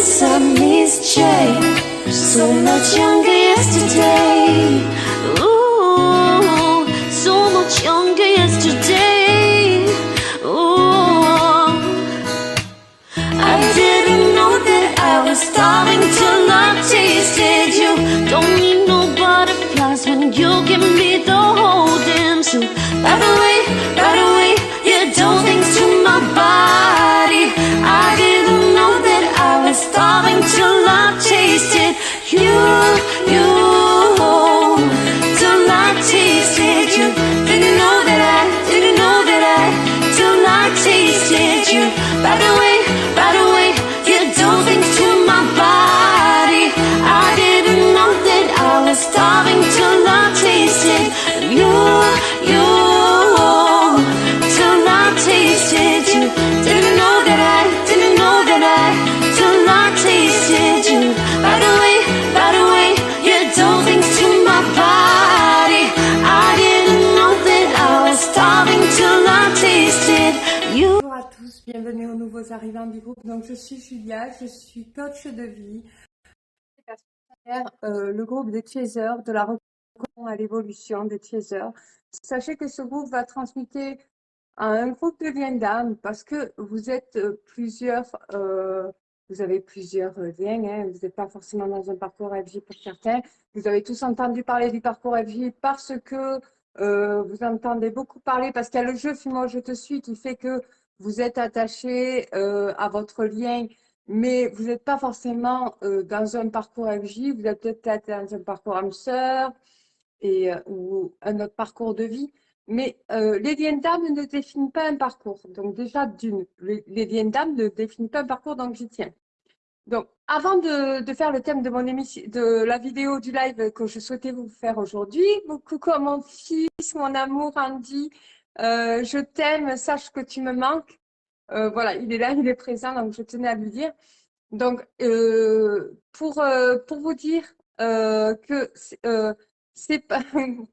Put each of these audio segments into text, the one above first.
yes, I miss Jay. So much younger yesterday. Ooh, so much younger yesterday. Ooh, I didn't know that I was starving till I tasted you. Don't need no butterflies when you give me the holding to. Right away, you do things to my body. I didn't know that I was starving till I tasted you, till I tasted you. Didn't know that till I tasted you. Right away, you do things to my body. I didn't know that I was starving till I tasted you, till I tasted you. Didn't know that till I tasted you. Right away, you do things to my body. I didn't know that I was starving till I tasted you. Bonjour à tous, bienvenue aux nouveaux arrivants du groupe. Donc je suis Julia, je suis coach de vie. Le groupe des Chasers, de la reconnaissance à l'évolution des Chasers. Sachez que ce groupe va transmettre à un groupe de liens d'âme parce que vous êtes plusieurs, vous avez plusieurs liens, hein, vous n'êtes pas forcément dans un parcours FJ pour certains. Vous avez tous entendu parler du parcours FJ parce que vous entendez beaucoup parler, parce qu'il y a le jeu Fuis-moi, je te suis qui fait que vous êtes attaché à votre lien, mais vous n'êtes pas forcément dans un parcours FJ, vous êtes peut-être dans un parcours âme sœur ou un autre parcours de vie. Mais les liens d'âme ne définissent pas un parcours. Donc déjà, les liens d'âme ne définissent pas un parcours, donc j'y tiens. Donc, avant de faire le thème de mon émission, de la vidéo du live que je souhaitais vous faire aujourd'hui, coucou à mon fils, mon amour Andy, je t'aime, sache que tu me manques. Voilà, il est là, il est présent, donc je tenais à lui dire. Donc, pour vous dire que c'est pas...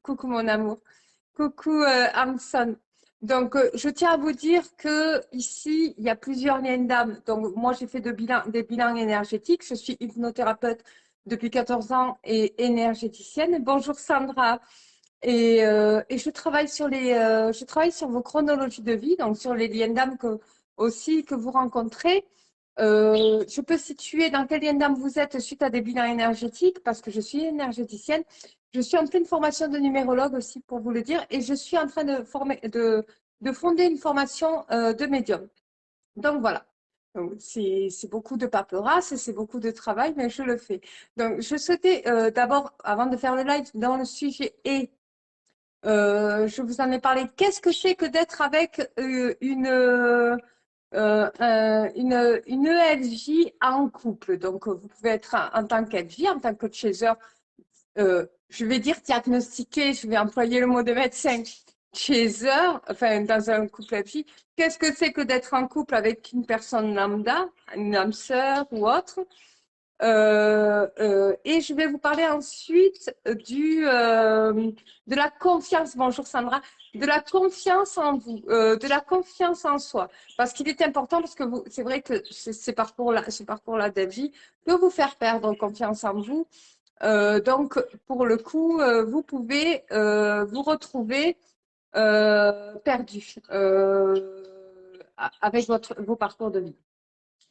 Coucou mon amour. Coucou Hamson. Donc, je tiens à vous dire que ici, il y a plusieurs liens d'âme. Donc, moi, j'ai fait des bilans énergétiques. Je suis hypnothérapeute depuis 14 ans et énergéticienne. Bonjour Sandra. Et je travaille je travaille sur vos chronologies de vie, donc sur les liens d'âme aussi que vous rencontrez. Je peux situer dans quel lien d'âme vous êtes suite à des bilans énergétiques parce que je suis énergéticienne. Je suis en pleine formation de numérologue aussi pour vous le dire et je suis en train de fonder une formation de médium. Donc voilà. C'est beaucoup de paperasse, c'est beaucoup de travail, mais je le fais. Donc je souhaitais d'abord, avant de faire le live, dans le sujet je vous en ai parlé. Qu'est-ce que c'est que d'être avec une ELJ en couple? Donc, vous pouvez être en tant qu'ELJ, en tant que chaser, je vais dire diagnostiqué, je vais employer le mot de médecin, chaser, enfin, dans un couple ELJ. Qu'est-ce que c'est que d'être en couple avec une personne lambda, une âme sœur ou autre? Et je vais vous parler ensuite de la confiance, bonjour Sandra, de la confiance en vous, de la confiance en soi. Parce qu'il est important, parce que c'est vrai que ce parcours-là d'Evie peut vous faire perdre confiance en vous. Donc, pour le coup, vous pouvez vous retrouver perdu avec vos parcours de vie,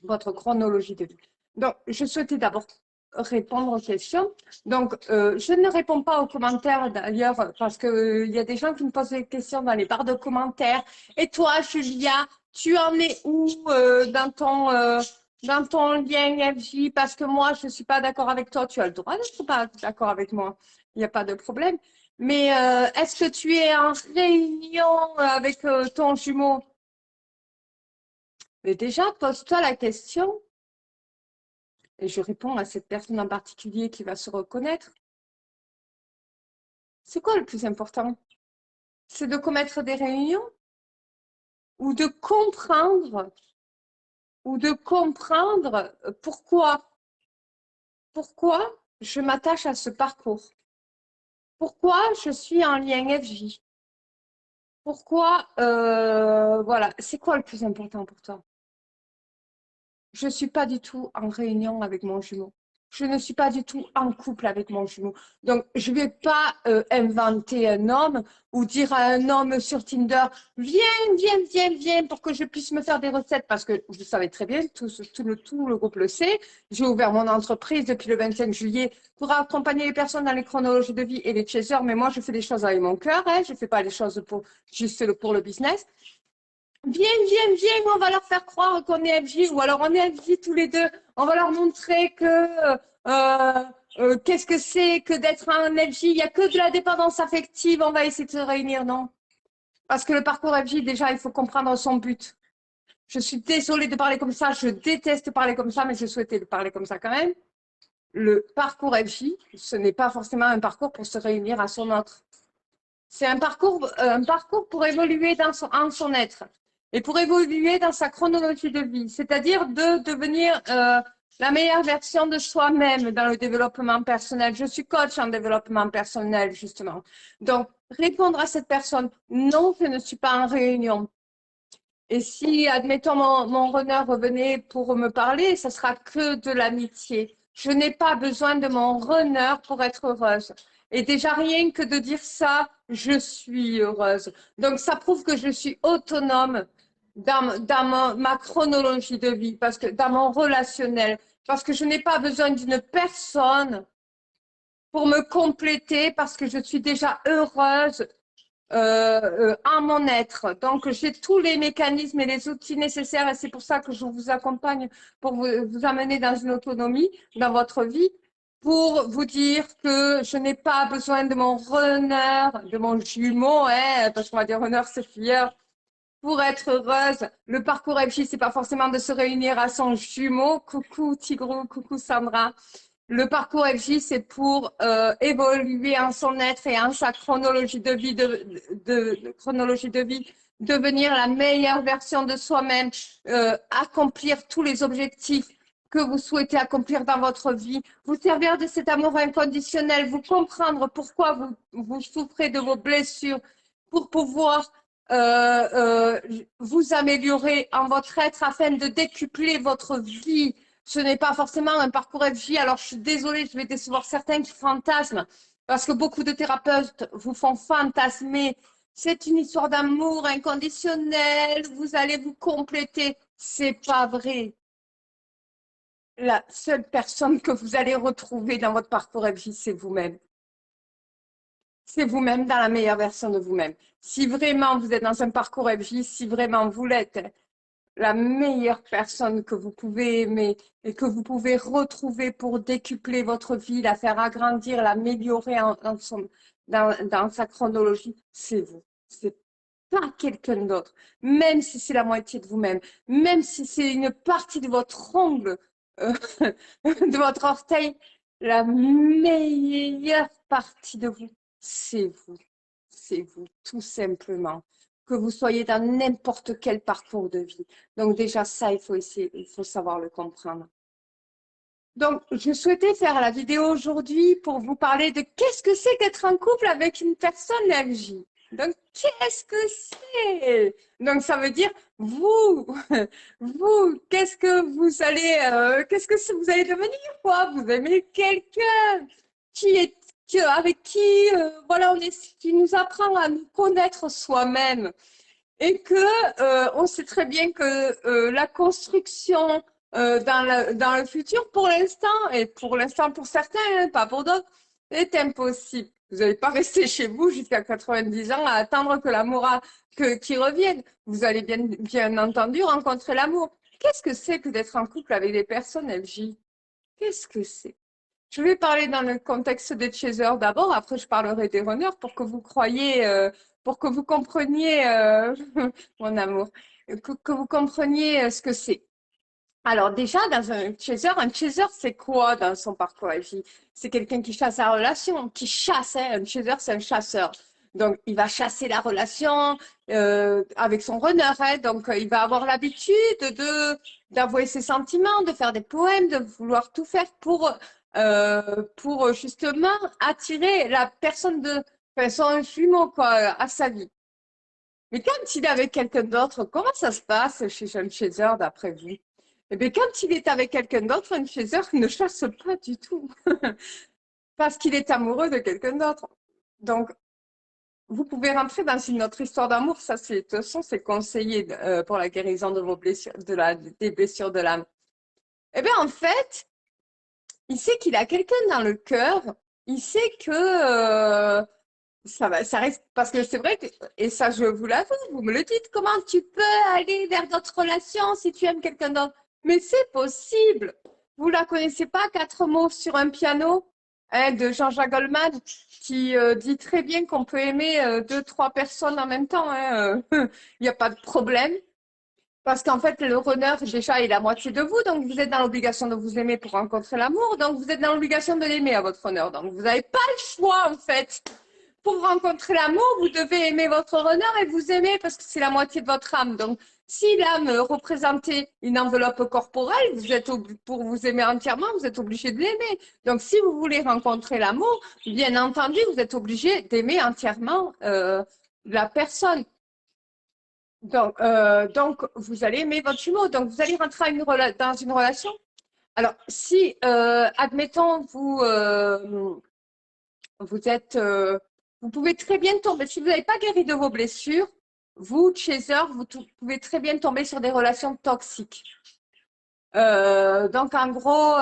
votre chronologie de vie. Donc, je souhaitais d'abord répondre aux questions. Donc, je ne réponds pas aux commentaires d'ailleurs parce qu'il y a des gens qui me posent des questions dans les barres de commentaires. Et toi, Julia, tu en es où dans ton lien FJ? Parce que moi, je ne suis pas d'accord avec toi. Tu as le droit d'être pas d'accord avec moi. Il n'y a pas de problème. Mais est-ce que tu es en réunion avec ton jumeau? Mais déjà, pose-toi la question. Et je réponds à cette personne en particulier qui va se reconnaître. C'est quoi le plus important? C'est de commettre des réunions ou de comprendre pourquoi je m'attache à ce parcours? Pourquoi je suis en lien FJ? Pourquoi, voilà, c'est quoi le plus important pour toi? je ne suis pas du tout en réunion avec mon jumeau. Je ne suis pas du tout en couple avec mon jumeau. Donc, je ne vais pas inventer un homme ou dire à un homme sur Tinder, viens, pour que je puisse me faire des recettes. Parce que vous savez très bien, tout le groupe le sait. J'ai ouvert mon entreprise depuis le 25 juillet pour accompagner les personnes dans les chronologies de vie et les chasers. Mais moi, je fais des choses avec mon cœur. Hein. Je ne fais pas les choses juste pour le business. Viens, on va leur faire croire qu'on est FJ, ou alors on est FJ tous les deux. On va leur montrer que qu'est-ce que c'est que d'être un FJ. Il n'y a que de la dépendance affective. On va essayer de se réunir, non? Parce que le parcours FJ, déjà, il faut comprendre son but. Je suis désolée de parler comme ça. Je déteste parler comme ça, mais je souhaitais parler comme ça quand même. Le parcours FJ, ce n'est pas forcément un parcours pour se réunir à son autre. C'est un parcours pour évoluer en son être et pour évoluer dans sa chronologie de vie, c'est-à-dire de devenir la meilleure version de soi-même dans le développement personnel. Je suis coach en développement personnel, justement. Donc, répondre à cette personne, non, je ne suis pas en réunion. Et si, admettons, mon runner revenait pour me parler, ça sera que de l'amitié. Je n'ai pas besoin de mon runner pour être heureuse. Et déjà, rien que de dire ça, je suis heureuse. Donc, ça prouve que je suis autonome dans ma chronologie de vie, parce que dans mon relationnel, parce que je n'ai pas besoin d'une personne pour me compléter, parce que je suis déjà heureuse en mon être. Donc, j'ai tous les mécanismes et les outils nécessaires et c'est pour ça que je vous accompagne pour vous amener dans une autonomie dans votre vie, pour vous dire que je n'ai pas besoin de mon runner, de mon jumeau, hein, parce qu'on va dire runner, c'est filleur, pour être heureuse. Le parcours FJ, c'est pas forcément de se réunir à son jumeau. Coucou Tigrou, coucou Sandra. Le parcours FJ, c'est pour évoluer en son être et en sa chronologie de vie, chronologie de vie, devenir la meilleure version de soi-même, accomplir tous les objectifs que vous souhaitez accomplir dans votre vie, vous servir de cet amour inconditionnel, vous comprendre pourquoi vous souffrez de vos blessures, pour pouvoir vous améliorer en votre être afin de décupler votre vie. Ce n'est pas forcément un parcours FJ. Alors, je suis désolée, je vais décevoir certains qui fantasment parce que beaucoup de thérapeutes vous font fantasmer. C'est une histoire d'amour inconditionnel, vous allez vous compléter. C'est pas vrai. La seule personne que vous allez retrouver dans votre parcours FJ, c'est vous-même. C'est vous-même dans la meilleure version de vous-même. Si vraiment vous êtes dans un parcours FJ, si vraiment vous l'êtes, la meilleure personne que vous pouvez aimer et que vous pouvez retrouver pour décupler votre vie, la faire agrandir, l'améliorer dans sa chronologie, c'est vous. C'est pas quelqu'un d'autre. Même si c'est la moitié de vous-même, même si c'est une partie de votre ongle, de votre orteil, la meilleure partie de vous, c'est vous. C'est vous, tout simplement. Que vous soyez dans n'importe quel parcours de vie. Donc déjà ça, il faut savoir le comprendre. Donc, je souhaitais faire la vidéo aujourd'hui pour vous parler de qu'est-ce que c'est qu'être en couple avec une personne FJ. Donc, qu'est-ce que c'est? Donc, ça veut dire, vous, qu'est-ce que vous allez, qu'est-ce que vous allez devenir, quoi? Vous aimez quelqu'un avec qui, voilà, qui nous apprend à nous connaître soi-même. Et que on sait très bien que la construction dans le futur, pour l'instant, et pour l'instant pour certains, hein, pas pour d'autres, est impossible. Vous n'allez pas rester chez vous jusqu'à 90 ans à attendre que l'amour qui revienne. Vous allez bien entendu rencontrer l'amour. Qu'est-ce que c'est que d'être en couple avec des personnes FJ? Qu'est-ce que c'est? Je vais parler dans le contexte des chasers d'abord, après je parlerai des runners pour que vous croyiez, pour que vous compreniez, mon amour, que vous compreniez ce que c'est. Alors déjà, dans un chaser, c'est quoi dans son parcours FJ? C'est quelqu'un qui chasse la relation, qui chasse, hein. Un chaser, c'est un chasseur. Donc, il va chasser la relation avec son runner. Hein. Donc, il va avoir l'habitude d'avouer ses sentiments, de faire des poèmes, de vouloir tout faire pour justement attirer la personne enfin, son jumeau quoi, à sa vie. Mais quand il est avec quelqu'un d'autre, comment ça se passe chez un chaser d'après vous? Eh bien, quand il est avec quelqu'un d'autre, un chaser ne chasse pas du tout. Parce qu'il est amoureux de quelqu'un d'autre. Donc, vous pouvez rentrer dans une autre histoire d'amour. Ça, de toute façon, c'est conseillé pour la guérison de vos blessures, des blessures de l'âme. Eh bien, en fait, il sait qu'il a quelqu'un dans le cœur. Il sait que ça reste, parce que c'est vrai que, et ça, je vous l'avoue, vous me le dites, comment tu peux aller vers d'autres relations si tu aimes quelqu'un d'autre? Mais c'est possible. Vous la connaissez pas, Quatre mots sur un piano, hein, de Jean-Jacques Goldman, qui dit très bien qu'on peut aimer deux, trois personnes en même temps, hein, il n'y a pas de problème. Parce qu'en fait, le runner, déjà, est la moitié de vous, donc vous êtes dans l'obligation de vous aimer pour rencontrer l'amour, donc vous êtes dans l'obligation de l'aimer à votre runner. Donc vous n'avez pas le choix, en fait. Pour rencontrer l'amour, vous devez aimer votre runner et vous aimer parce que c'est la moitié de votre âme. Donc, si l'âme représentait une enveloppe corporelle, pour vous aimer entièrement, vous êtes obligé de l'aimer. Donc, si vous voulez rencontrer l'amour, bien entendu, vous êtes obligé d'aimer entièrement la personne. Donc, vous allez aimer votre jumeau. Donc, vous allez rentrer dans une relation. Alors, si, admettons, vous pouvez très bien tomber, si vous n'avez pas guéri de vos blessures, vous, chaser, vous pouvez très bien tomber sur des relations toxiques. Donc, en gros,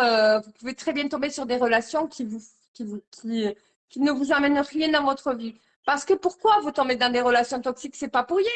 vous pouvez très bien tomber sur des relations qui ne vous amènent rien dans votre vie. Parce que pourquoi vous tombez dans des relations toxiques? C'est pas pour rien.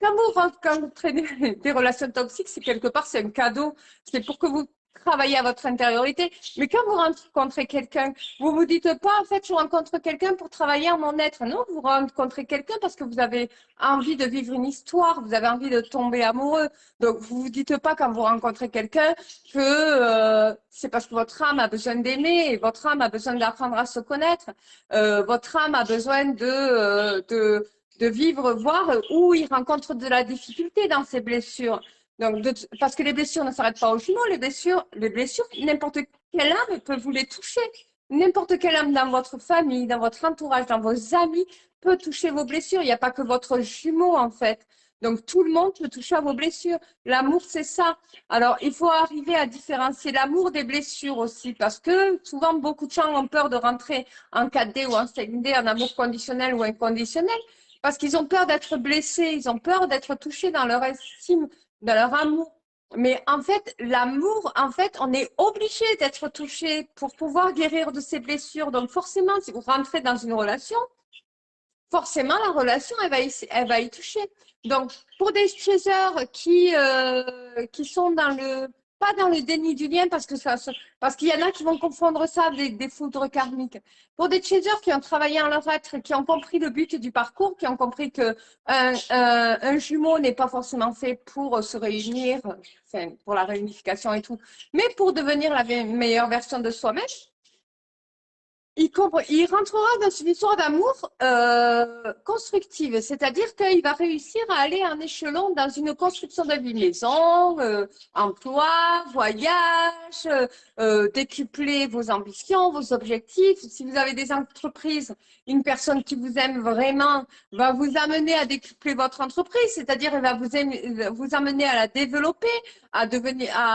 Quand vous traînez des relations toxiques, c'est quelque part, c'est un cadeau. C'est pour que vous travaillez à votre intériorité. Mais quand vous rencontrez quelqu'un, vous vous dites pas, en fait, je rencontre quelqu'un pour travailler à mon être. Non, vous rencontrez quelqu'un parce que vous avez envie de vivre une histoire, vous avez envie de tomber amoureux. Donc, vous vous dites pas quand vous rencontrez quelqu'un que c'est parce que votre âme a besoin d'aimer et votre âme a besoin d'apprendre à se connaître. Votre âme a besoin de vivre, voir où il rencontre de la difficulté dans ses blessures. Donc, parce que les blessures ne s'arrêtent pas aux jumeaux, les blessures, n'importe quelle âme peut vous les toucher. N'importe quelle âme dans votre famille, dans votre entourage, dans vos amis peut toucher vos blessures. Il n'y a pas que votre jumeau, en fait. Donc, tout le monde peut toucher à vos blessures. L'amour, c'est ça. Alors, il faut arriver à différencier l'amour des blessures aussi, parce que souvent, beaucoup de gens ont peur de rentrer en 4D ou en 5D, en amour conditionnel ou inconditionnel, parce qu'ils ont peur d'être blessés, ils ont peur d'être touchés dans leur estime, dans leur amour. Mais en fait, l'amour, en fait, on est obligé d'être touché pour pouvoir guérir de ses blessures. Donc, forcément, si vous rentrez dans une relation, forcément, la relation, elle va y toucher. Donc, pour des chasers qui sont pas dans le déni du lien, parce qu'il y en a qui vont confondre ça des foudres karmiques. Pour des chasers qui ont travaillé en leur être, qui ont compris le but du parcours, qui ont compris que un jumeau n'est pas forcément fait pour se réunir, enfin, pour la réunification et tout, mais pour devenir la meilleure version de soi-même, il rentrera dans une histoire d'amour constructive, c'est-à-dire qu'il va réussir à aller en échelon dans une construction de vie, maison, emploi, voyage, décupler vos ambitions, vos objectifs. Si vous avez des entreprises, une personne qui vous aime vraiment va vous amener à décupler votre entreprise, c'est-à-dire elle va vous amener à la développer, à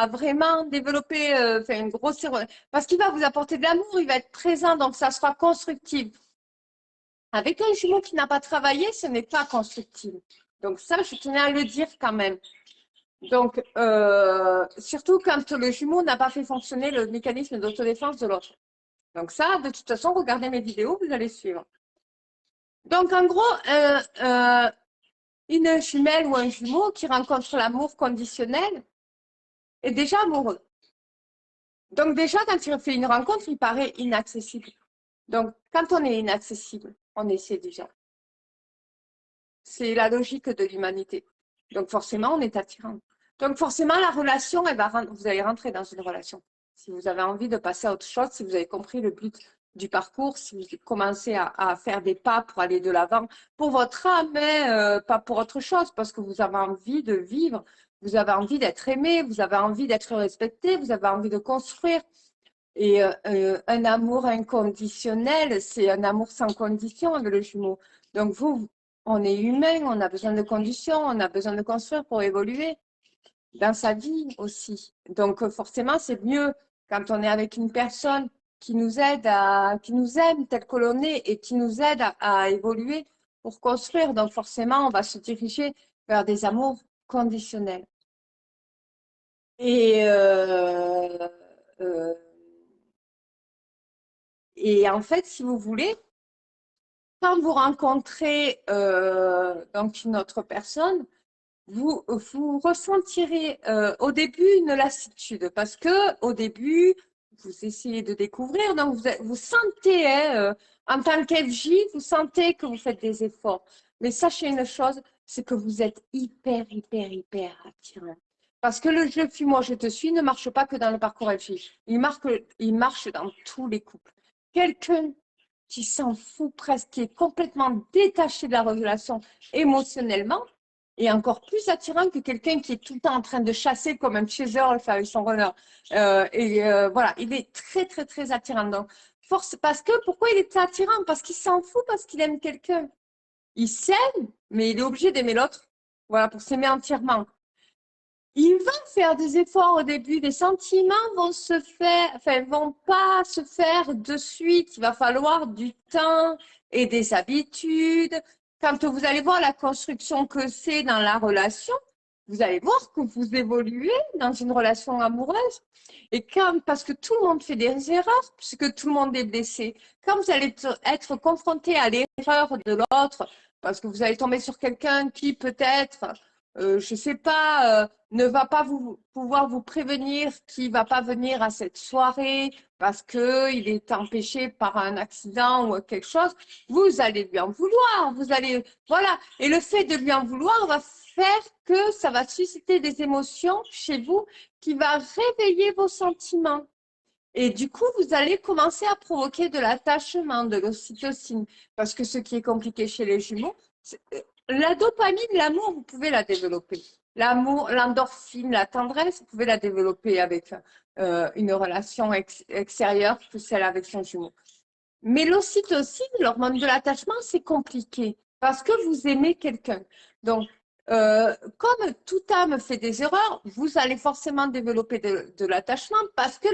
vraiment développer une grosse, parce qu'il va vous apporter de l'amour, il va être présent, donc ça sera constructif. Avec un jumeau qui n'a pas travaillé, ce n'est pas constructif. Donc ça, je tenais à le dire quand même. Donc, surtout quand le jumeau n'a pas fait fonctionner le mécanisme d'autodéfense de l'autre. Donc ça, de toute façon, regardez mes vidéos, vous allez suivre. Donc, en gros, une jumelle ou un jumeau qui rencontre l'amour conditionnel est déjà amoureux. Donc déjà, quand il fait une rencontre, il paraît inaccessible. Donc, quand on est inaccessible, on est séduisant. C'est la logique de l'humanité. Donc, forcément, on est attirant. Donc, forcément, la relation, vous allez rentrer dans une relation. Si vous avez envie de passer à autre chose, si vous avez compris le but du parcours, si vous commencez à faire des pas pour aller de l'avant, pour votre âme, mais pas pour autre chose, parce que vous avez envie de vivre, vous avez envie d'être aimé, vous avez envie d'être respecté, vous avez envie de construire. Et un amour inconditionnel, c'est un amour sans condition, le jumeau. Donc on est humain, on a besoin de conditions, on a besoin de construire pour évoluer. dans sa vie aussi. Donc, forcément, c'est mieux quand on est avec une personne qui nous aide qui nous aime tel que l'on est et qui nous aide à évoluer pour construire. Donc, forcément, on va se diriger vers des amours conditionnels. Et, euh, et en fait, si vous voulez, quand vous rencontrez donc une autre personne, vous ressentirez au début une lassitude parce que au début, vous essayez de découvrir, donc vous sentez, hein, en tant qu'FJ, vous sentez que vous faites des efforts. Mais sachez une chose, c'est que vous êtes hyper, hyper, hyper attirant. Parce que le jeu Fuis-moi, je te suis ne marche pas que dans le parcours FJ. Il marche dans tous les couples. Quelqu'un qui s'en fout presque, qui est complètement détaché de la relation émotionnellement, est encore plus attirant que quelqu'un qui est tout le temps en train de chasser comme un chaser avec son runner. Voilà, il est très, très, très attirant. Donc, parce que, pourquoi il est attirant? Parce qu'il s'en fout, parce qu'il aime quelqu'un. Il s'aime, mais il est obligé d'aimer l'autre. Voilà, pour s'aimer entièrement. Il va faire des efforts au début, les sentiments vont se faire, enfin, vont pas se faire de suite. Il va falloir du temps et des habitudes. Quand vous allez voir la construction que c'est dans la relation, vous allez voir que vous évoluez dans une relation amoureuse. Et parce que tout le monde fait des erreurs, puisque tout le monde est blessé. Quand vous allez être confronté à l'erreur de l'autre, parce que vous allez tomber sur quelqu'un qui peut-être je sais pas, ne va pas pouvoir vous prévenir qu'il va pas venir à cette soirée parce que il est empêché par un accident ou quelque chose, vous allez lui en vouloir, voilà. Et le fait de lui en vouloir va faire que ça va susciter des émotions chez vous qui va réveiller vos sentiments. Et du coup, vous allez commencer à provoquer de l'attachement, de l'ocytocine. Parce que ce qui est compliqué chez les jumeaux, la dopamine, l'amour, vous pouvez la développer. L'amour, l'endorphine, la tendresse, vous pouvez la développer avec une relation extérieure que celle avec son jumeau. Mais l'ocytocine, l'hormone de l'attachement, c'est compliqué parce que vous aimez quelqu'un. Donc, comme toute âme fait des erreurs, vous allez forcément développer de l'attachement parce que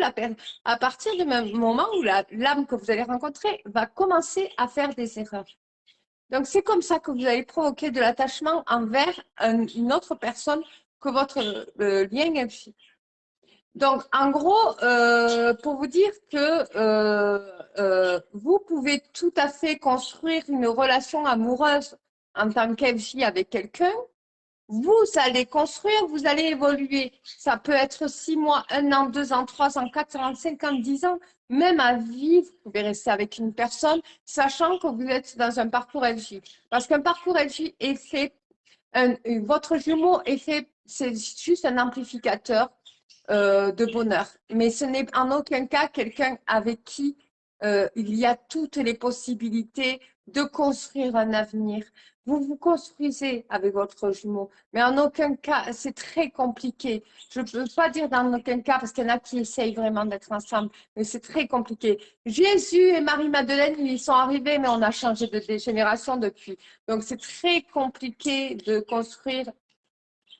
à partir du même moment où l'âme que vous allez rencontrer va commencer à faire des erreurs. Donc, c'est comme ça que vous allez provoquer de l'attachement envers une autre personne que votre lien est. Donc, en gros, pour vous dire que vous pouvez tout à fait construire une relation amoureuse en tant qu'FJ avec quelqu'un. Vous allez construire, vous allez évoluer. Ça peut être 6 mois, 1 an, 2 ans, 3 ans, 4 ans, 5 ans, 10 ans. Même à vie, vous pouvez rester avec une personne, sachant que vous êtes dans un parcours FJ. Parce qu'un parcours FJ est fait, votre jumeau est fait, c'est juste un amplificateur de bonheur. Mais ce n'est en aucun cas quelqu'un avec qui il y a toutes les possibilités de construire un avenir. Vous vous construisez avec votre jumeau, mais en aucun cas, c'est très compliqué. Je ne peux pas dire dans aucun cas, parce qu'il y en a qui essayent vraiment d'être ensemble, mais c'est très compliqué. Jésus et Marie-Madeleine, ils sont arrivés, mais on a changé de génération depuis. Donc, c'est très compliqué de construire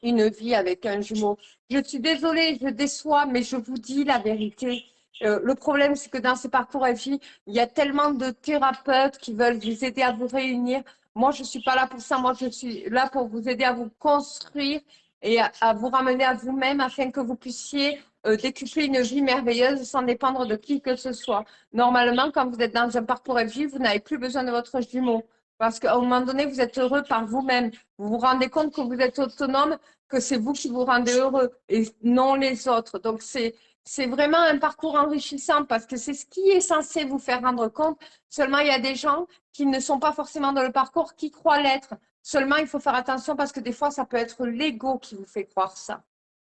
une vie avec un jumeau. Je suis désolée, je déçois, mais je vous dis la vérité. Le problème, c'est que dans ces parcours FJ, il y a tellement de thérapeutes qui veulent vous aider à vous réunir. Moi, je ne suis pas là pour ça. Moi, je suis là pour vous aider à vous construire et à vous ramener à vous-même afin que vous puissiez décupler une vie merveilleuse sans dépendre de qui que ce soit. Normalement, quand vous êtes dans un parcours FJ, vous n'avez plus besoin de votre jumeau parce qu'à un moment donné, vous êtes heureux par vous-même. Vous vous rendez compte que vous êtes autonome, que c'est vous qui vous rendez heureux et non les autres. Donc, c'est vraiment un parcours enrichissant parce que c'est ce qui est censé vous faire rendre compte. Seulement, il y a des gens qui ne sont pas forcément dans le parcours, qui croient l'être. Seulement, il faut faire attention parce que des fois, ça peut être l'ego qui vous fait croire ça.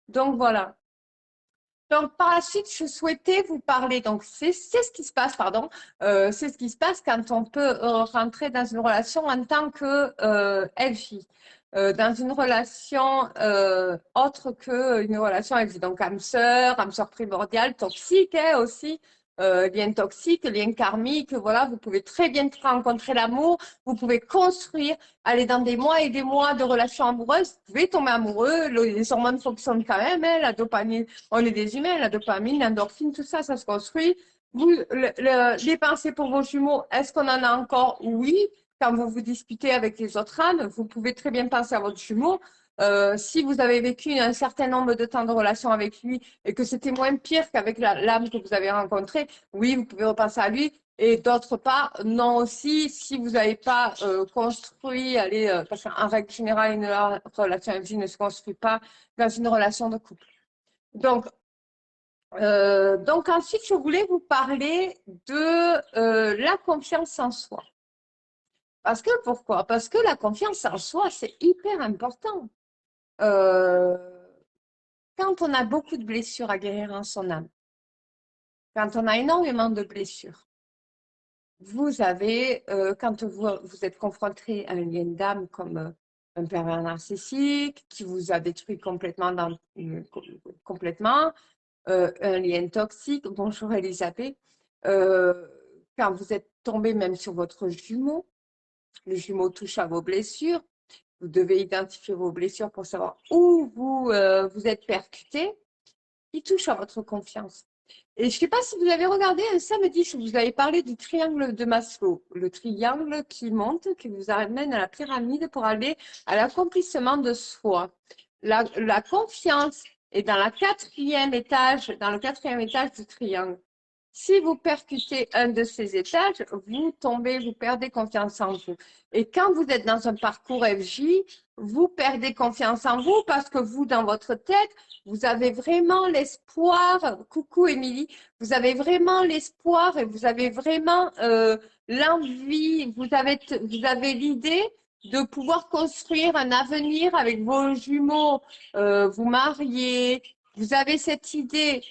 Donc, voilà. Donc, par la suite, je souhaitais vous parler. Donc, c'est ce qui se passe, pardon. C'est ce qui se passe quand on peut rentrer dans une relation en tant que FJ. Dans une relation autre qu'une relation FJ. Donc, âme sœur primordiale, toxique hein, aussi. lien toxique, lien karmique, voilà, vous pouvez très bien rencontrer l'amour, vous pouvez construire, aller dans des mois et des mois de relations amoureuses, vous pouvez tomber amoureux, les hormones fonctionnent quand même, hein, la dopamine, on est des humains, la dopamine, l'endorphine, tout ça, ça se construit. Vous, les pensées pour vos jumeaux, est-ce qu'on en a encore? Oui. Quand vous vous disputez avec les autres âmes, vous pouvez très bien penser à votre jumeau. Si vous avez vécu un certain nombre de temps de relation avec lui et que c'était moins pire qu'avec l'âme que vous avez rencontrée, oui, vous pouvez repenser à lui. Et d'autre part, non aussi, si vous n'avez pas construit, allez, parce qu'en règle générale, une relation avec lui ne se construit pas dans une relation de couple. Donc ensuite, je voulais vous parler de la confiance en soi. Parce que pourquoi? Parce que la confiance en soi, c'est hyper important. Euh, Quand on a beaucoup de blessures à guérir en son âme, quand on a énormément de blessures, vous avez, quand vous êtes confronté à un lien d'âme comme un pervers narcissique qui vous a détruit complètement, complètement, un lien toxique, bonjour Elisabeth, quand vous êtes tombé même sur votre jumeau, le jumeau touche à vos blessures, vous devez identifier vos blessures pour savoir où vous êtes percuté. Il touche à votre confiance. Et je ne sais pas si vous avez regardé un samedi, je vous avais parlé du triangle de Maslow, le triangle qui monte, qui vous amène à la pyramide pour aller à l'accomplissement de soi. La confiance est dans le quatrième étage du triangle. Si vous percutez un de ces étages, vous tombez, vous perdez confiance en vous. Et quand vous êtes dans un parcours FJ, vous perdez confiance en vous parce que vous, dans votre tête, vous avez vraiment l'espoir, coucou Émilie, vous avez vraiment l'espoir et vous avez vraiment l'envie, vous avez l'idée de pouvoir construire un avenir avec vos jumeaux, vous marier, vous avez cette idée.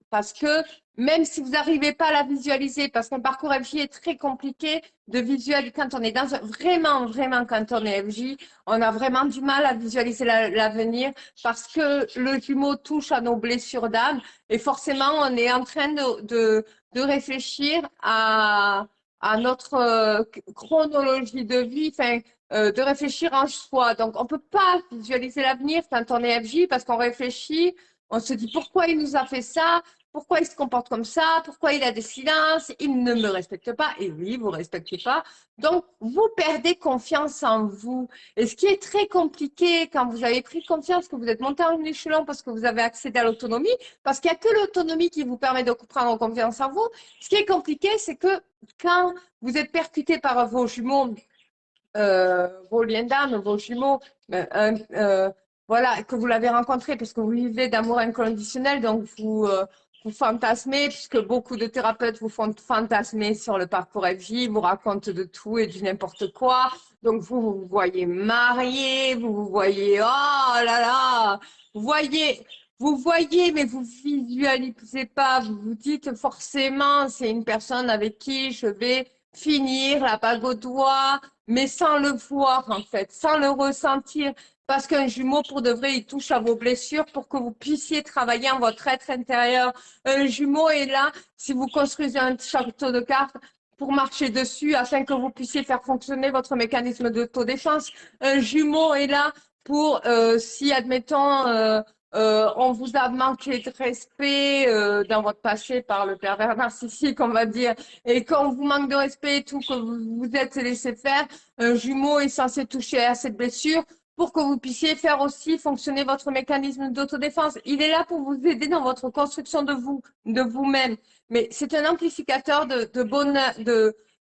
Parce que même si vous n'arrivez pas à la visualiser, parce qu'un parcours FJ est très compliqué de visualiser quand on est dans vraiment quand on est FJ, on a vraiment du mal à visualiser l'avenir parce que le jumeau touche à nos blessures d'âme et forcément on est en train de réfléchir à notre chronologie de vie, enfin de réfléchir en soi. Donc on peut pas visualiser l'avenir quand on est FJ parce qu'on réfléchit, on se dit pourquoi il nous a fait ça? Pourquoi il se comporte comme ça? Pourquoi il a des silences? Il ne me respecte pas. Et oui, vous ne respectez pas. Donc, vous perdez confiance en vous. Et ce qui est très compliqué quand vous avez pris confiance, que vous êtes monté en échelon parce que vous avez accédé à l'autonomie, parce qu'il n'y a que l'autonomie qui vous permet de prendre confiance en vous. Ce qui est compliqué, c'est que quand vous êtes percuté par vos jumeaux, vos liens d'âme, vos jumeaux, voilà, que vous l'avez rencontré parce que vous vivez d'amour inconditionnel, donc vous fantasmez, puisque beaucoup de thérapeutes vous font fantasmer sur le parcours FJ, vous racontent de tout et du n'importe quoi. Donc vous voyez marié, vous voyez, oh là là, vous voyez, mais vous visualisez pas, vous vous dites forcément, c'est une personne avec qui je vais finir la bague au doigt, mais sans le voir en fait, sans le ressentir. Parce qu'un jumeau, pour de vrai, il touche à vos blessures pour que vous puissiez travailler en votre être intérieur. Un jumeau est là, si vous construisez un château de cartes, pour marcher dessus afin que vous puissiez faire fonctionner votre mécanisme d'autodéfense. Un jumeau est là pour, si admettons, on vous a manqué de respect dans votre passé par le pervers narcissique, on va dire, et quand on vous manque de respect et tout, que vous vous êtes laissé faire, un jumeau est censé toucher à cette blessure pour que vous puissiez faire aussi fonctionner votre mécanisme d'autodéfense. Il est là pour vous aider dans votre construction de vous-même. Mais c'est un amplificateur de bonheur,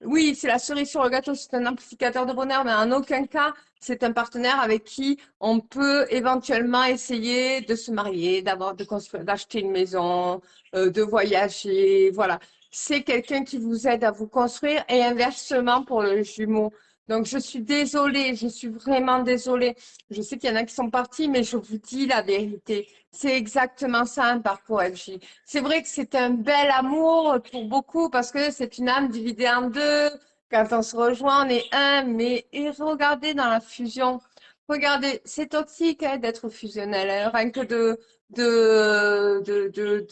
oui, c'est la cerise sur le gâteau, c'est un amplificateur de bonheur, mais en aucun cas, c'est un partenaire avec qui on peut éventuellement essayer de se marier, de construire, d'acheter une maison, de voyager, voilà. C'est quelqu'un qui vous aide à vous construire et inversement pour le jumeau. Donc, je suis désolée, je suis vraiment désolée. Je sais qu'il y en a qui sont partis, mais je vous dis la vérité. C'est exactement ça un parcours FJ. C'est vrai que c'est un bel amour pour beaucoup parce que c'est une âme divisée en deux. Quand on se rejoint, on est un, mais et regardez dans la fusion. Regardez, c'est toxique hein, d'être fusionnel. Hein. Rien que de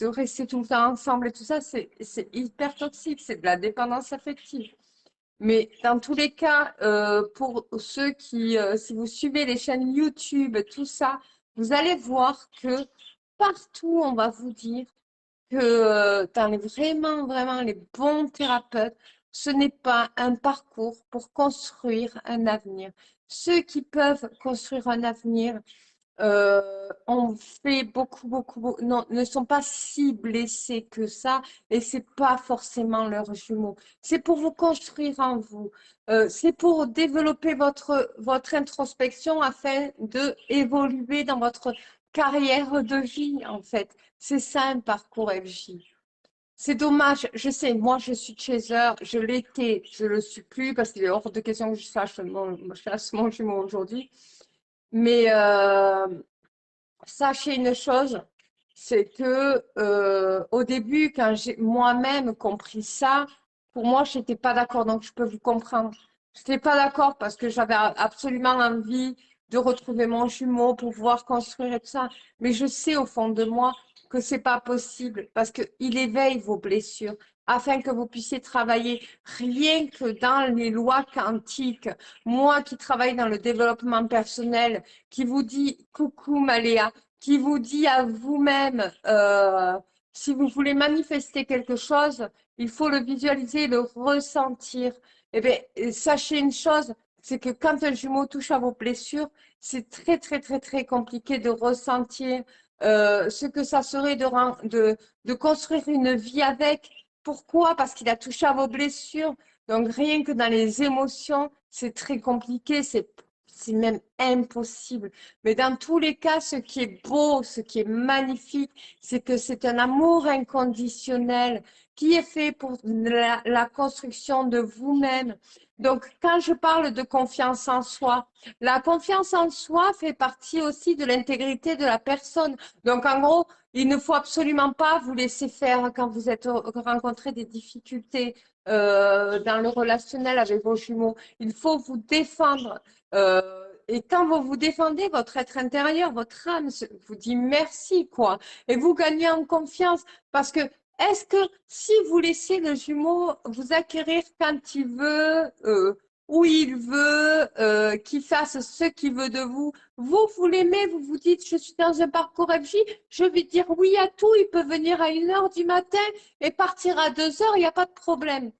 rester tout le temps ensemble et tout ça, c'est hyper toxique. C'est de la dépendance affective. Mais dans tous les cas, pour ceux qui, si vous suivez les chaînes YouTube, tout ça, vous allez voir que partout, on va vous dire que dans vraiment les bons thérapeutes, ce n'est pas un parcours pour construire un avenir. Ceux qui peuvent construire un avenir ont fait non, ne sont pas si blessés que ça, et c'est pas forcément leurs jumeaux. C'est pour vous construire en vous. C'est pour développer votre introspection afin de évoluer dans votre carrière de vie, en fait. C'est ça un parcours FJ. C'est dommage, je sais, moi je suis chaser, je l'étais, je le suis plus parce qu'il est hors de question que je chasse mon jumeau aujourd'hui. Mais sachez une chose, c'est que au début, quand j'ai moi-même compris ça, pour moi, je n'étais pas d'accord, donc je peux vous comprendre. Je n'étais pas d'accord parce que j'avais absolument envie de retrouver mon jumeau pour pouvoir construire et tout ça. Mais je sais au fond de moi que c'est pas possible parce qu'il éveille vos blessures afin que vous puissiez travailler rien que dans les lois quantiques. Moi qui travaille dans le développement personnel, qui vous dit coucou Maléa, qui vous dit à vous-même, si vous voulez manifester quelque chose, il faut le visualiser, le ressentir. Eh bien, sachez une chose, c'est que quand un jumeau touche à vos blessures, c'est très, très, très, très compliqué de ressentir ce que ça serait de construire une vie avec. Pourquoi? Parce qu'il a touché à vos blessures. Donc, rien que dans les émotions, c'est très compliqué, c'est même impossible. Mais dans tous les cas, ce qui est beau, ce qui est magnifique, c'est que c'est un amour inconditionnel qui est fait pour la construction de vous-même. Donc, quand je parle de confiance en soi, la confiance en soi fait partie aussi de l'intégrité de la personne. Donc, en gros, il ne faut absolument pas vous laisser faire quand vous êtes rencontré des difficultés dans le relationnel avec vos jumeaux. Il faut vous défendre. Et quand vous vous défendez, votre être intérieur, votre âme vous dit merci, quoi. Et vous gagnez en confiance parce que est-ce que si vous laissez le jumeau vous acquérir quand il veut, où il veut, qu'il fasse ce qu'il veut de vous, vous l'aimez, vous vous dites, je suis dans un parcours FJ, je vais dire oui à tout, il peut venir à 1h du matin et partir à 2h, il n'y a pas de problème.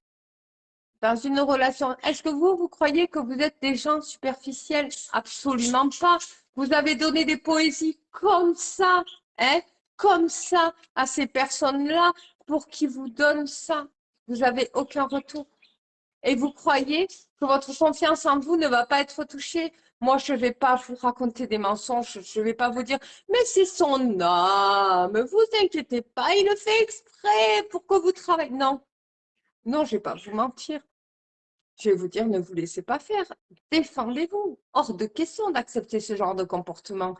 Dans une relation, est-ce que vous croyez que vous êtes des gens superficiels? Absolument pas. Vous avez donné des poésies comme ça, hein, comme ça à ces personnes-là pour qu'ils vous donnent ça. Vous n'avez aucun retour. Et vous croyez que votre confiance en vous ne va pas être touchée. Moi, je ne vais pas vous raconter des mensonges. Je ne vais pas vous dire, mais c'est son âme. Vous inquiétez pas, il le fait exprès pour que vous travaillez. Non, non, je ne vais pas vous mentir. Je vais vous dire, ne vous laissez pas faire. Défendez-vous. Hors de question d'accepter ce genre de comportement.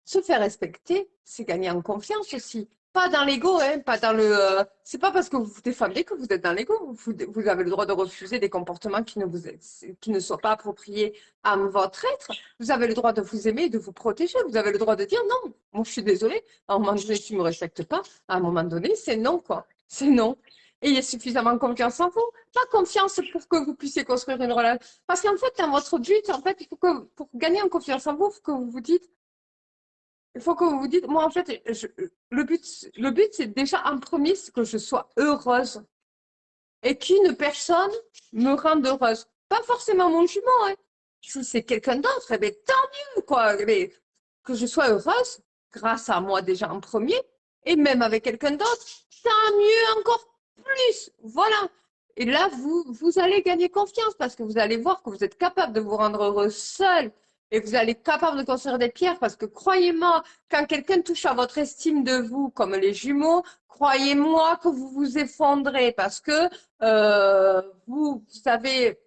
Se faire respecter, c'est gagner en confiance aussi. Pas dans l'ego, hein, pas dans le. C'est pas parce que vous vous défendez que vous êtes dans l'ego. Vous avez le droit de refuser des comportements qui ne soient pas appropriés à votre être. Vous avez le droit de vous aimer, de vous protéger. Vous avez le droit de dire non. Moi, je suis désolée. À un moment donné, tu ne me respectes pas. À un moment donné, c'est non, quoi. C'est non. Ayez suffisamment confiance en vous. Pas confiance pour que vous puissiez construire une relation. Parce qu'en fait, dans votre but, en fait, il faut que, pour gagner en confiance en vous, il faut que vous vous dites, moi, en fait, le but, c'est déjà en premier, c'est que je sois heureuse et qu'une personne me rende heureuse. Pas forcément mon jumeau, hein. Si c'est quelqu'un d'autre, eh bien, tant mieux, quoi. Mais que je sois heureuse grâce à moi déjà en premier et même avec quelqu'un d'autre, tant mieux encore plus. Voilà. Et là, vous allez gagner confiance parce que vous allez voir que vous êtes capable de vous rendre heureux seul et vous allez être capable de construire des pierres parce que croyez-moi, quand quelqu'un touche à votre estime de vous, comme les jumeaux, croyez-moi que vous vous effondrez parce que vous savez,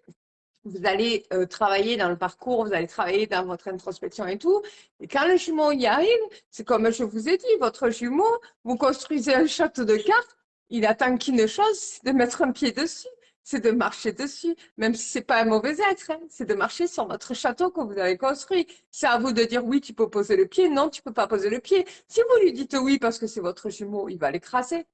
vous allez travailler dans le parcours, vous allez travailler dans votre introspection et tout. Et quand le jumeau y arrive, c'est comme je vous ai dit, votre jumeau, vous construisez un château de cartes, il attend qu'une chose, c'est de mettre un pied dessus. c'est de marcher dessus, même si c'est pas un mauvais être, hein, c'est de marcher sur votre château que vous avez construit. C'est à vous de dire oui, tu peux poser le pied, non, tu peux pas poser le pied. Si vous lui dites oui parce que c'est votre jumeau, il va l'écraser.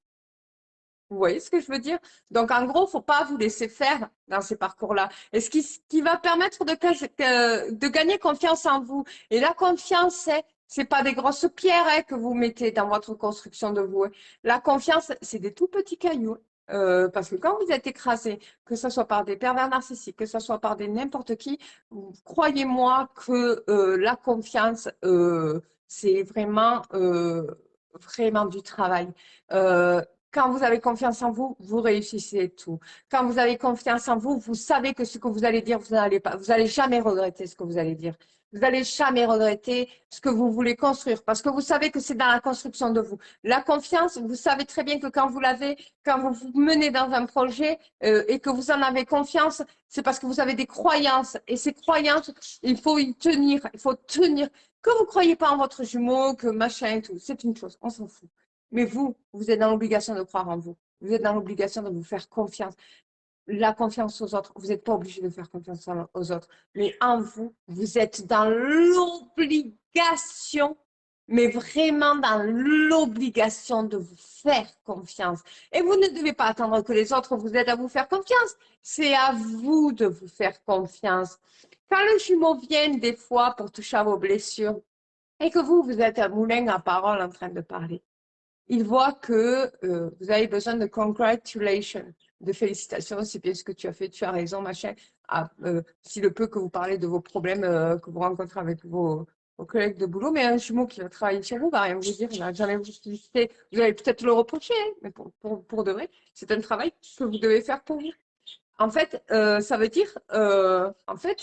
Vous voyez ce que je veux dire? Donc, en gros, faut pas vous laisser faire dans ces parcours-là. Et ce qui va permettre de gagner confiance en vous. Et la confiance, c'est pas des grosses pierres hein, que vous mettez dans votre construction de vous. Hein. La confiance, c'est des tout petits cailloux. Parce que quand vous êtes écrasé, que ce soit par des pervers narcissiques, que ce soit par des n'importe qui, croyez-moi que la confiance, c'est vraiment du travail. Euh, quand vous avez confiance en vous, vous réussissez tout. Quand vous avez confiance en vous, vous savez que ce que vous allez dire, vous allez jamais regretter ce que vous allez dire. Vous n'allez jamais regretter ce que vous voulez construire parce que vous savez que c'est dans la construction de vous. La confiance, vous savez très bien que quand vous l'avez, quand vous vous menez dans un projet et que vous en avez confiance, c'est parce que vous avez des croyances. Et ces croyances, il faut y tenir. Il faut tenir. Que vous ne croyez pas en votre jumeau, que machin et tout, c'est une chose. On s'en fout. Mais vous êtes dans l'obligation de croire en vous. Vous êtes dans l'obligation de vous faire confiance. La confiance aux autres, vous n'êtes pas obligé de faire confiance aux autres. Mais en vous, vous êtes dans l'obligation, mais vraiment dans l'obligation de vous faire confiance. Et vous ne devez pas attendre que les autres vous aident à vous faire confiance. C'est à vous de vous faire confiance. Quand le jumeau vient des fois pour toucher à vos blessures et que vous êtes un moulin à parole en train de parler, il voit que vous avez besoin de congratulations, de félicitations, c'est bien ce que tu as fait, tu as raison, machin. Ah, si le peu que vous parlez de vos problèmes que vous rencontrez avec vos collègues de boulot, mais un jumeau qui va travailler sur vous va rien vous dire, il n'a jamais vous félicité. Vous allez peut-être le reprocher, hein, mais pour de vrai, c'est un travail que vous devez faire pour vous. En fait, ça veut dire, en fait,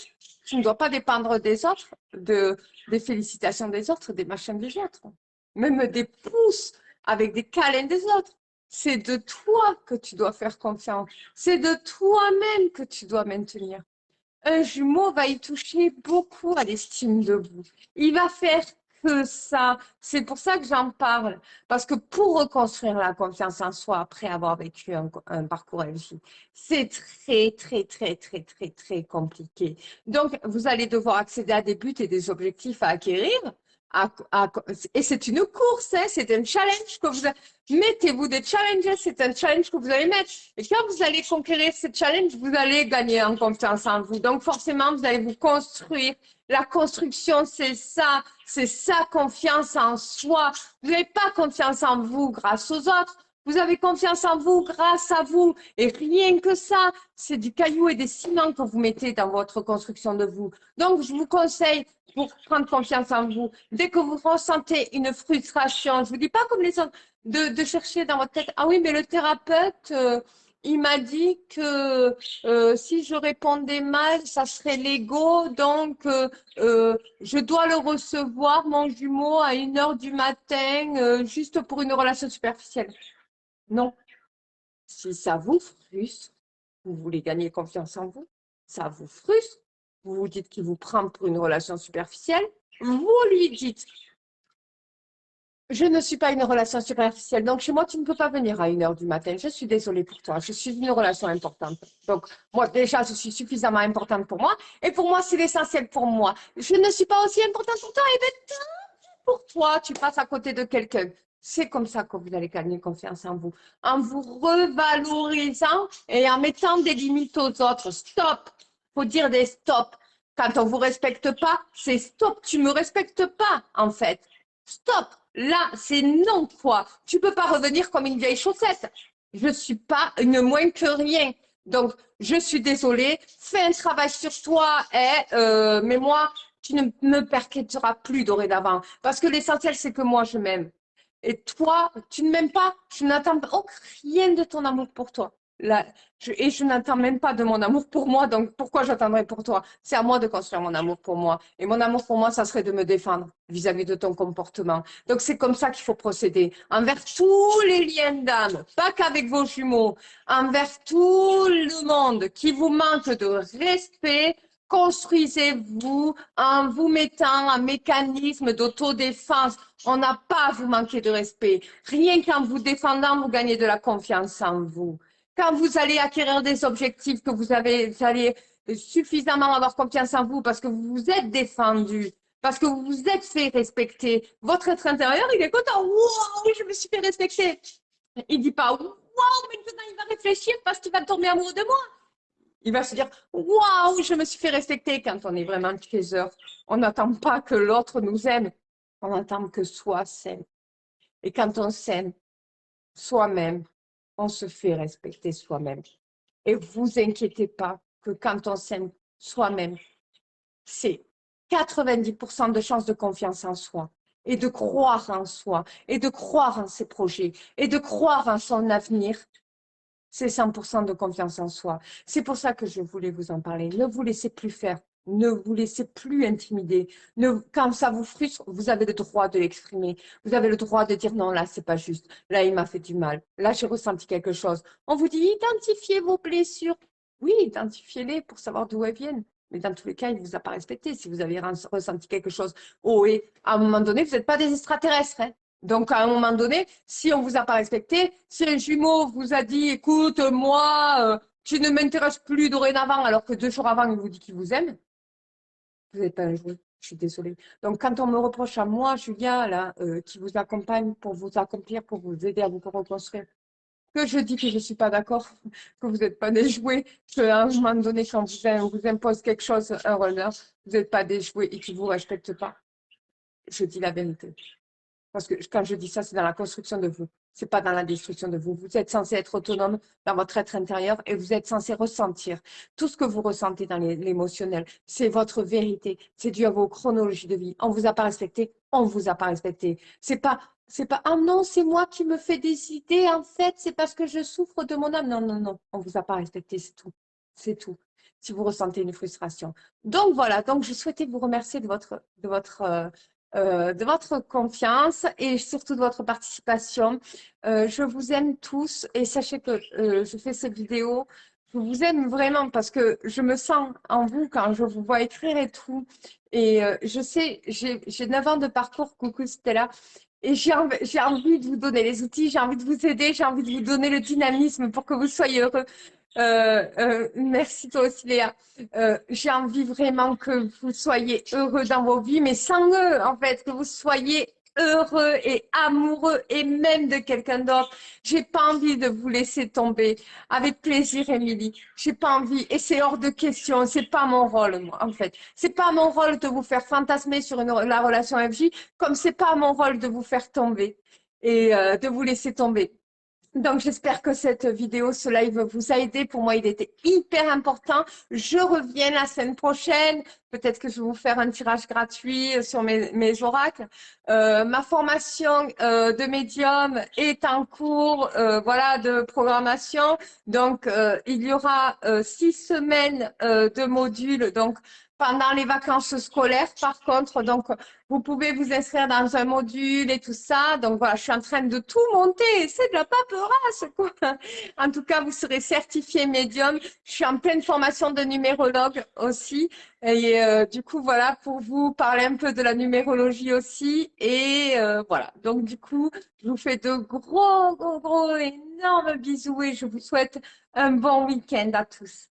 tu ne dois pas dépendre des autres, des félicitations des autres, des machins des autres, même des pouces avec des câlins des autres. C'est de toi que tu dois faire confiance. C'est de toi-même que tu dois maintenir. Un jumeau va y toucher beaucoup à l'estime de vous. Il va faire que ça. C'est pour ça que j'en parle. Parce que pour reconstruire la confiance en soi après avoir vécu un parcours LJ, c'est très, très, très, très, très, très compliqué. Donc, vous allez devoir accéder à des buts et des objectifs à acquérir. Et c'est une course, hein, c'est un challenge que vous mettez-vous des challenges, c'est un challenge que vous allez mettre. Et quand vous allez conquérir ce challenge, vous allez gagner en confiance en vous. Donc forcément, vous allez vous construire. La construction, c'est ça confiance en soi. Vous n'avez pas confiance en vous grâce aux autres. Vous avez confiance en vous grâce à vous. Et rien que ça, c'est du caillou et des ciments que vous mettez dans votre construction de vous. Donc, je vous conseille, pour prendre confiance en vous, dès que vous ressentez une frustration, je vous dis pas comme les autres, de chercher dans votre tête, ah oui, mais le thérapeute, il m'a dit que si je répondais mal, ça serait l'ego, donc je dois le recevoir, mon jumeau, à 1 heure du matin, juste pour une relation superficielle. Non. Si ça vous frustre, vous voulez gagner confiance en vous, ça vous frustre, vous vous dites qu'il vous prend pour une relation superficielle, vous lui dites, je ne suis pas une relation superficielle, donc chez moi, tu ne peux pas venir à 1 heure du matin. Je suis désolée pour toi, je suis une relation importante. Donc, moi, déjà, je suis suffisamment importante pour moi, et pour moi, c'est l'essentiel pour moi. Je ne suis pas aussi importante pour toi, et bien, tant pis pour toi, tu passes à côté de quelqu'un. C'est comme ça que vous allez gagner confiance en vous revalorisant et en mettant des limites aux autres. Stop! Faut dire des stops. Quand on vous respecte pas, c'est stop. Tu me respectes pas, en fait. Stop! Là, c'est non, quoi. Tu peux pas revenir comme une vieille chaussette. Je suis pas une moins que rien. Donc, je suis désolée. Fais un travail sur toi, mais moi, tu ne me percuteras plus dorénavant. Parce que l'essentiel, c'est que moi, je m'aime. Et toi, tu ne m'aimes pas. Je n'attends rien de ton amour pour toi. Là, et je n'attends même pas de mon amour pour moi, donc pourquoi j'attendrais pour toi? C'est à moi de construire mon amour pour moi. Et mon amour pour moi, ça serait de me défendre vis-à-vis de ton comportement. Donc c'est comme ça qu'il faut procéder. Envers tous les liens d'âme, pas qu'avec vos jumeaux, envers tout le monde qui vous manque de respect, construisez-vous en vous mettant un mécanisme d'autodéfense. On n'a pas à vous manquer de respect. Rien qu'en vous défendant, vous gagnez de la confiance en vous. Quand vous allez acquérir des objectifs, que vous allez suffisamment avoir confiance en vous parce que vous vous êtes défendu, parce que vous vous êtes fait respecter, votre être intérieur, il est content. Wow, je me suis fait respecter. Il dit pas, waouh, mais maintenant il va réfléchir parce qu'il va tomber amoureux de moi. Il va se dire, waouh, je me suis fait respecter. Quand on est vraiment chaser, on n'attend pas que l'autre nous aime, on attend que soi s'aime. Et quand on s'aime soi-même, on se fait respecter soi-même. Et vous inquiétez pas que quand on s'aime soi-même, c'est 90% de chances de confiance en soi et de croire en soi et de croire en ses projets et de croire en son avenir. C'est 100% de confiance en soi. C'est pour ça que je voulais vous en parler. Ne vous laissez plus faire. Ne vous laissez plus intimider. Quand ça vous frustre, vous avez le droit de l'exprimer. Vous avez le droit de dire non, là, c'est pas juste. Là, il m'a fait du mal. Là, j'ai ressenti quelque chose. On vous dit, identifiez vos blessures. Oui, identifiez-les pour savoir d'où elles viennent. Mais dans tous les cas, il ne vous a pas respecté. Si vous avez ressenti quelque chose, oh, et à un moment donné, vous n'êtes pas des extraterrestres, hein. Donc, à un moment donné, si on ne vous a pas respecté, si un jumeau vous a dit, écoute, moi, tu ne m'intéresses plus dorénavant, alors que 2 jours avant, il vous dit qu'il vous aime, vous n'êtes pas un jouet. Je suis désolée. Donc, quand on me reproche à moi, Julia, là, qui vous accompagne pour vous accomplir, pour vous aider à vous reconstruire, que je dis que je ne suis pas d'accord, que vous n'êtes pas des jouets, qu'à un moment donné, quand on vous impose quelque chose, un rôle, vous n'êtes pas des jouets et qu'ils ne vous respectent pas, je dis la vérité. Parce que quand je dis ça, c'est dans la construction de vous. C'est pas dans la destruction de vous. Vous êtes censé être autonome dans votre être intérieur et vous êtes censé ressentir tout ce que vous ressentez dans l'émotionnel. C'est votre vérité. C'est dû à vos chronologies de vie. On vous a pas respecté. On vous a pas respecté. C'est pas, ah non, c'est moi qui me fais des idées. En fait, c'est parce que je souffre de mon âme. Non, non, non. On vous a pas respecté. C'est tout. C'est tout. Si vous ressentez une frustration. Donc voilà. Donc je souhaitais vous remercier de votre confiance et surtout de votre participation. Je vous aime tous et sachez que je fais cette vidéo. Je vous aime vraiment parce que je me sens en vous quand je vous vois écrire et tout. Et je sais, j'ai 9 ans de parcours, coucou Stella, et j'ai envie de vous donner les outils, j'ai envie de vous aider, j'ai envie de vous donner le dynamisme pour que vous soyez heureux. Merci toi aussi Léa. J'ai envie vraiment que vous soyez heureux dans vos vies, mais sans eux, en fait, que vous soyez heureux et amoureux et même de quelqu'un d'autre. J'ai pas envie de vous laisser tomber. Avec plaisir, Émilie. J'ai pas envie et c'est hors de question. C'est pas mon rôle, moi, en fait. C'est pas mon rôle de vous faire fantasmer sur la relation FJ, comme c'est pas mon rôle de vous faire tomber et de vous laisser tomber. Donc, j'espère que cette vidéo, ce live vous a aidé. Pour moi, il était hyper important. Je reviens la semaine prochaine. Peut-être que je vais vous faire un tirage gratuit sur mes oracles. Ma formation de médium est en cours, voilà, de programmation. Donc, il y aura 6 semaines de modules. Donc, pendant les vacances scolaires, par contre, donc vous pouvez vous inscrire dans un module et tout ça. Donc voilà, je suis en train de tout monter. C'est de la paperasse, quoi. En tout cas, vous serez certifié médium. Je suis en pleine formation de numérologue aussi. Et du coup, voilà, pour vous parler un peu de la numérologie aussi. Et voilà. Donc du coup, je vous fais de gros, énormes bisous et je vous souhaite un bon week-end à tous.